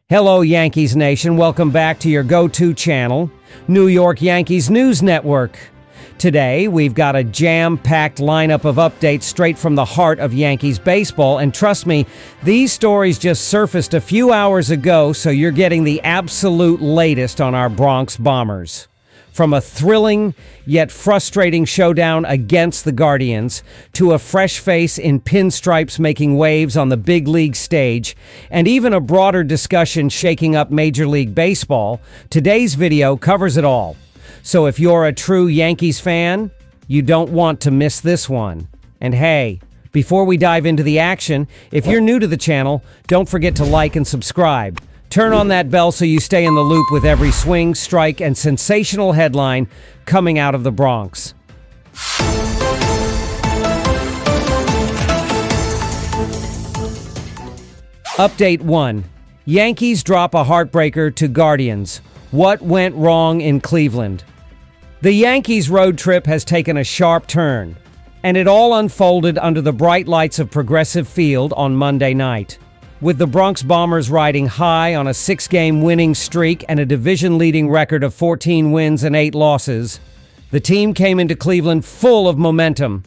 Hello, Yankees Nation. Welcome back to your go-to channel, New York Yankees News Network. Today, we've got a jam-packed lineup of updates straight from the heart of Yankees baseball. And trust me, these stories just surfaced a few hours ago, so you're getting the absolute latest on our Bronx Bombers. From a thrilling yet frustrating showdown against the Guardians to a fresh face in pinstripes making waves on the big league stage, and even a broader discussion shaking up Major League Baseball, today's video covers it all. So if you're a true Yankees fan, you don't want to miss this one. And hey, before we dive into the action, if you're new to the channel, don't forget to like and subscribe. Turn on that bell so you stay in the loop with every swing, strike, and sensational headline coming out of the Bronx. Update 1. Yankees drop a heartbreaker to Guardians. What went wrong in Cleveland? The Yankees' road trip has taken a sharp turn, and it all unfolded under the bright lights of Progressive Field on Monday night. With the Bronx Bombers riding high on a 6-game winning streak and a division-leading record of 14 wins and 8 losses, the team came into Cleveland full of momentum.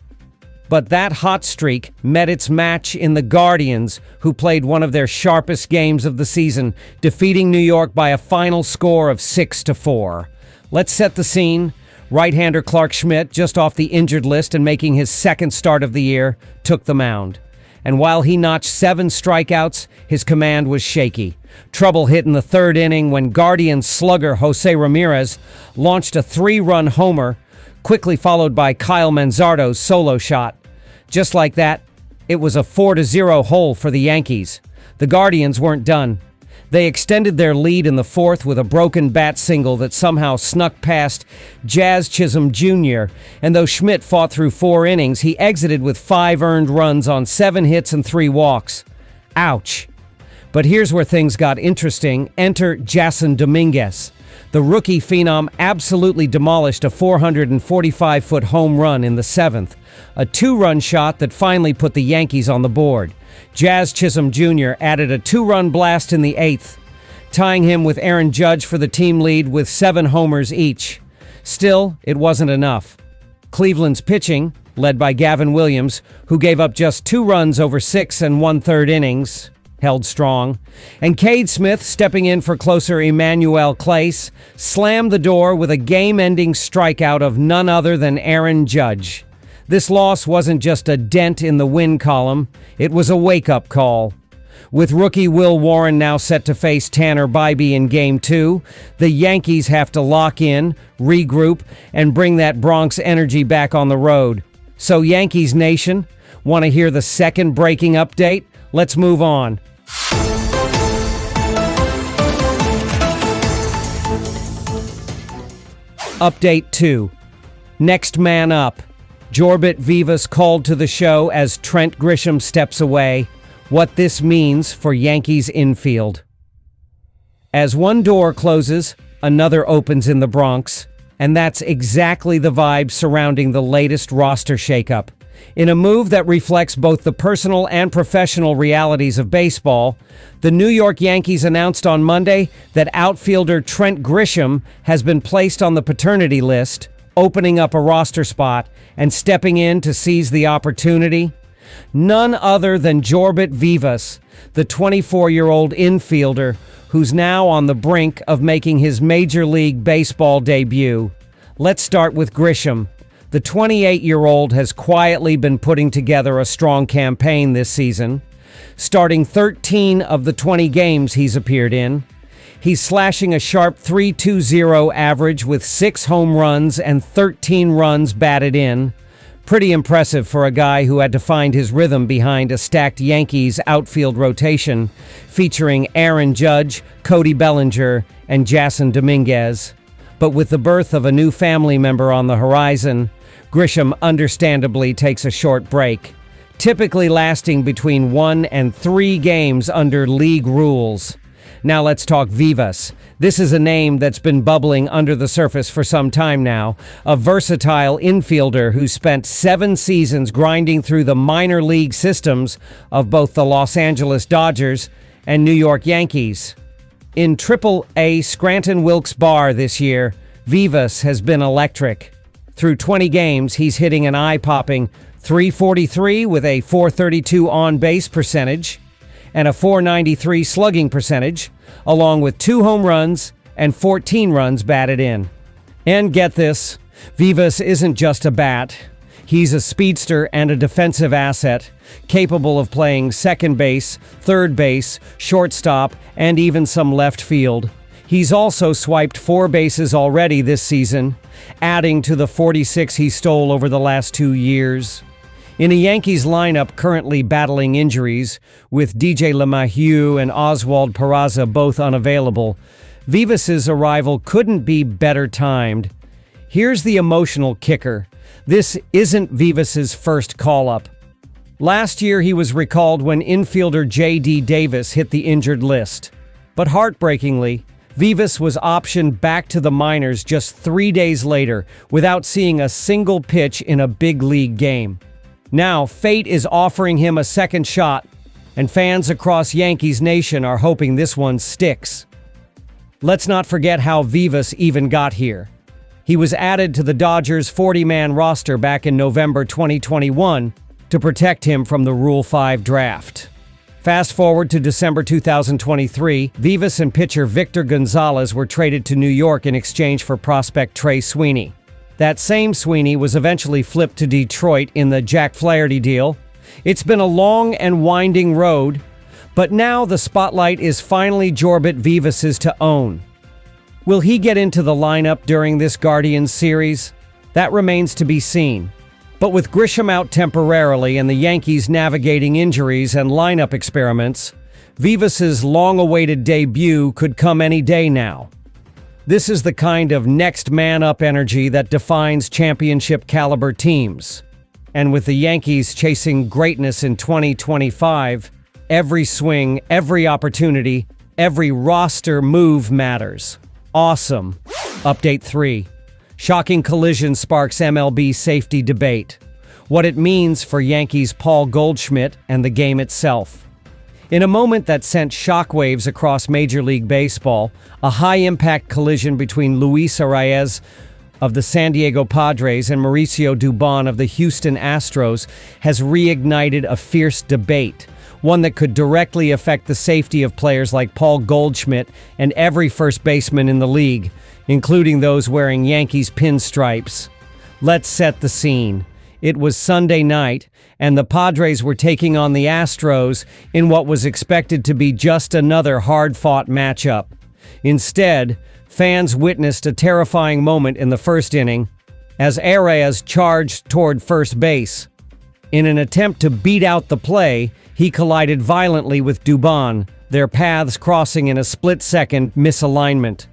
But that hot streak met its match in the Guardians, who played one of their sharpest games of the season, defeating New York by a final score of 6-4. Let's set the scene. Right-hander Clarke Schmidt, just off the injured list and making his second start of the year, took the mound. And while he notched 7 strikeouts, his command was shaky. Trouble hit in the third inning when Guardians slugger Jose Ramirez launched a 3-run homer, quickly followed by Kyle Manzardo's solo shot. Just like that, it was a 4-0 hole for the Yankees. The Guardians weren't done. They extended their lead in the fourth with a broken bat single that somehow snuck past Chisholm Jr., and though Schmidt fought through 4 innings, he exited with 5 earned runs on 7 hits and 3 walks. Ouch. But here's where things got interesting. Enter Jasson Dominguez. The rookie phenom absolutely demolished a 445-foot home run in the 7th, a 2-run shot that finally put the Yankees on the board. Chisholm Jr. added a 2-run blast in the 8th, tying him with Aaron Judge for the team lead with 7 homers each. Still, it wasn't enough. Cleveland's pitching, led by Gavin Williams, who gave up just 2 runs over 6 1/3 innings, held strong. And Cade Smith, stepping in for closer Emmanuel Clace, slammed the door with a game-ending strikeout of none other than Aaron Judge. This loss wasn't just a dent in the win column, it was a wake-up call. With rookie Will Warren now set to face Tanner Bybee in Game 2, the Yankees have to lock in, regroup, and bring that Bronx energy back on the road. So Yankees Nation, want to hear the second breaking update? Let's move on. Update 2. Next man up. Jorbit Vivas called to the show as Trent Grisham steps away. What this means for Yankees infield. As one door closes, another opens in the Bronx, and that's exactly the vibe surrounding the latest roster shakeup. In a move that reflects both the personal and professional realities of baseball, the New York Yankees announced on Monday that outfielder Trent Grisham has been placed on the paternity list, opening up a roster spot and stepping in to seize the opportunity. None other than Jorbit Vivas, the 24-year-old infielder who's now on the brink of making his Major League Baseball debut. Let's start with Grisham. The 28-year-old has quietly been putting together a strong campaign this season, starting 13 of the 20 games he's appeared in. He's slashing a sharp .320 average with 6 home runs and 13 runs batted in. Pretty impressive for a guy who had to find his rhythm behind a stacked Yankees outfield rotation featuring Aaron Judge, Cody Bellinger, and Jasson Dominguez. But with the birth of a new family member on the horizon, Grisham understandably takes a short break, typically lasting between 1 and 3 games under league rules. Now let's talk Vivas. This is a name that's been bubbling under the surface for some time now. A versatile infielder who spent 7 seasons grinding through the minor league systems of both the Los Angeles Dodgers and New York Yankees. In Triple-A Scranton Wilkes Barre this year, Vivas has been electric. Through 20 games, he's hitting an eye-popping .343 with a .432 on-base percentage and a .493 slugging percentage, along with 2 home runs and 14 runs batted in. And get this, Vivas isn't just a bat. He's a speedster and a defensive asset, capable of playing second base, third base, shortstop, and even some left field. He's also swiped 4 bases already this season, adding to the 46 he stole over the last 2 years. In a Yankees lineup currently battling injuries, with DJ LeMahieu and Oswald Peraza both unavailable, Vivas's arrival couldn't be better timed. Here's the emotional kicker. This isn't Vivas's first call-up. Last year he was recalled when infielder J.D. Davis hit the injured list. But heartbreakingly, Vivas was optioned back to the minors just 3 days later without seeing a single pitch in a big league game. Now, fate is offering him a second shot, and fans across Yankees Nation are hoping this one sticks. Let's not forget how Vivas even got here. He was added to the Dodgers' 40-man roster back in November 2021 to protect him from the Rule 5 draft. Fast forward to December 2023, Vivas and pitcher Victor Gonzalez were traded to New York in exchange for prospect Trey Sweeney. That same Sweeney was eventually flipped to Detroit in the Jack Flaherty deal. It's been a long and winding road, but now the spotlight is finally Jorbit Vivas's to own. Will he get into the lineup during this Guardians series? That remains to be seen. But with Grisham out temporarily and the Yankees navigating injuries and lineup experiments, Vivas's long-awaited debut could come any day now. This is the kind of next-man-up energy that defines championship-caliber teams. And with the Yankees chasing greatness in 2025, every swing, every opportunity, every roster move matters. Awesome. Update 3. Shocking collision sparks MLB safety debate. What it means for Yankees' Paul Goldschmidt and the game itself. In a moment that sent shockwaves across Major League Baseball, a high-impact collision between Luis Arraez of the San Diego Padres and Mauricio Dubon of the Houston Astros has reignited a fierce debate, one that could directly affect the safety of players like Paul Goldschmidt and every first baseman in the league, including those wearing Yankees pinstripes. Let's set the scene. It was Sunday night, and the Padres were taking on the Astros in what was expected to be just another hard-fought matchup. Instead, fans witnessed a terrifying moment in the first inning as Arraez charged toward first base. In an attempt to beat out the play, he collided violently with Dubon, their paths crossing in a split-second misalignment.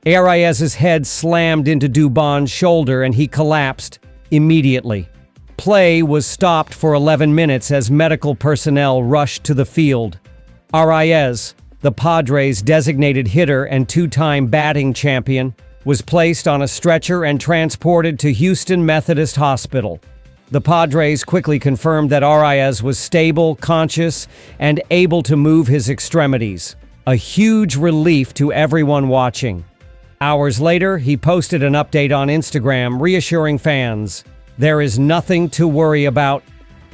Arraez's head slammed into Dubon's shoulder and he collapsed immediately. Play was stopped for 11 minutes as medical personnel rushed to the field. Arraez, the Padres' designated hitter and 2-time batting champion, was placed on a stretcher and transported to Houston Methodist Hospital. The Padres quickly confirmed that Arraez was stable, conscious, and able to move his extremities. A huge relief to everyone watching. Hours later, he posted an update on Instagram reassuring fans, "There is nothing to worry about.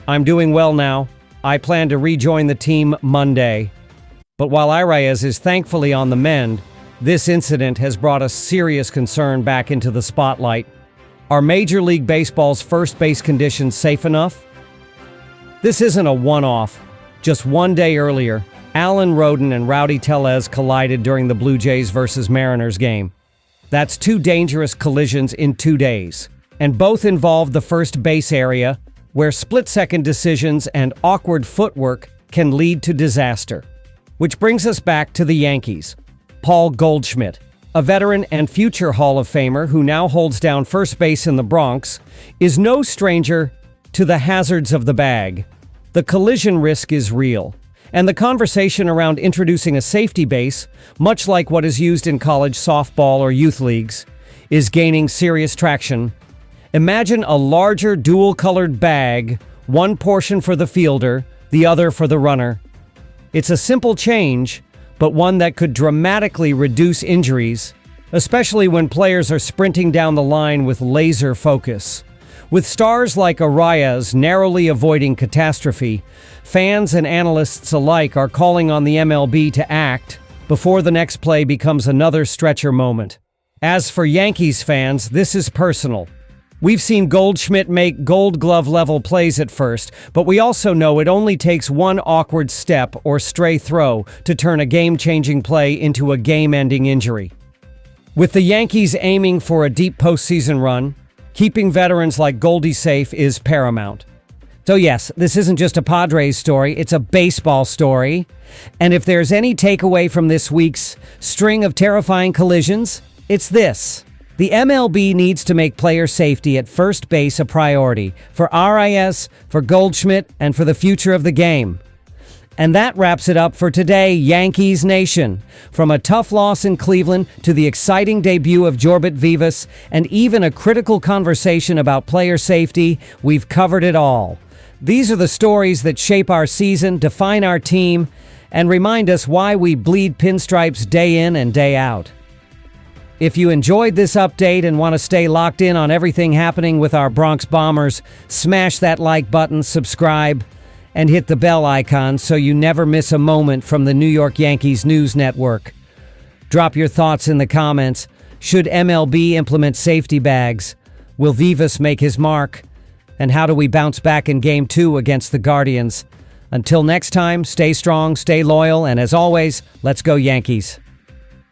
I'm doing well now. I plan to rejoin the team Monday." But while Arraez is thankfully on the mend, this incident has brought a serious concern back into the spotlight. Are Major League Baseball's first base conditions safe enough? This isn't a one-off. Just one day earlier, Alan Roden and Rowdy Tellez collided during the Blue Jays versus Mariners game. That's 2 dangerous collisions in 2 days. And both involve the first base area, where split-second decisions and awkward footwork can lead to disaster. Which brings us back to the Yankees. Paul Goldschmidt, a veteran and future Hall of Famer who now holds down first base in the Bronx, is no stranger to the hazards of the bag. The collision risk is real, and the conversation around introducing a safety base, much like what is used in college softball or youth leagues, is gaining serious traction. Imagine a larger dual-colored bag, one portion for the fielder, the other for the runner. It's a simple change, but one that could dramatically reduce injuries, especially when players are sprinting down the line with laser focus. With stars like Arraez narrowly avoiding catastrophe, fans and analysts alike are calling on the MLB to act before the next play becomes another stretcher moment. As for Yankees fans, this is personal. We've seen Goldschmidt make Gold Glove level plays at first, but we also know it only takes one awkward step or stray throw to turn a game-changing play into a game-ending injury. With the Yankees aiming for a deep postseason run, keeping veterans like Goldie safe is paramount. So yes, this isn't just a Padres story, it's a baseball story. And if there's any takeaway from this week's string of terrifying collisions, it's this. The MLB needs to make player safety at first base a priority for Arraez, for Goldschmidt, and for the future of the game. And that wraps it up for today, Yankees Nation. From a tough loss in Cleveland to the exciting debut of Jorbit Vivas and even a critical conversation about player safety, we've covered it all. These are the stories that shape our season, define our team, and remind us why we bleed pinstripes day in and day out. If you enjoyed this update and want to stay locked in on everything happening with our Bronx Bombers, smash that like button, subscribe, and hit the bell icon so you never miss a moment from the New York Yankees News Network. Drop your thoughts in the comments. Should MLB implement safety bags? Will Vivas make his mark? And how do we bounce back in Game 2 against the Guardians? Until next time, stay strong, stay loyal, and as always, let's go Yankees.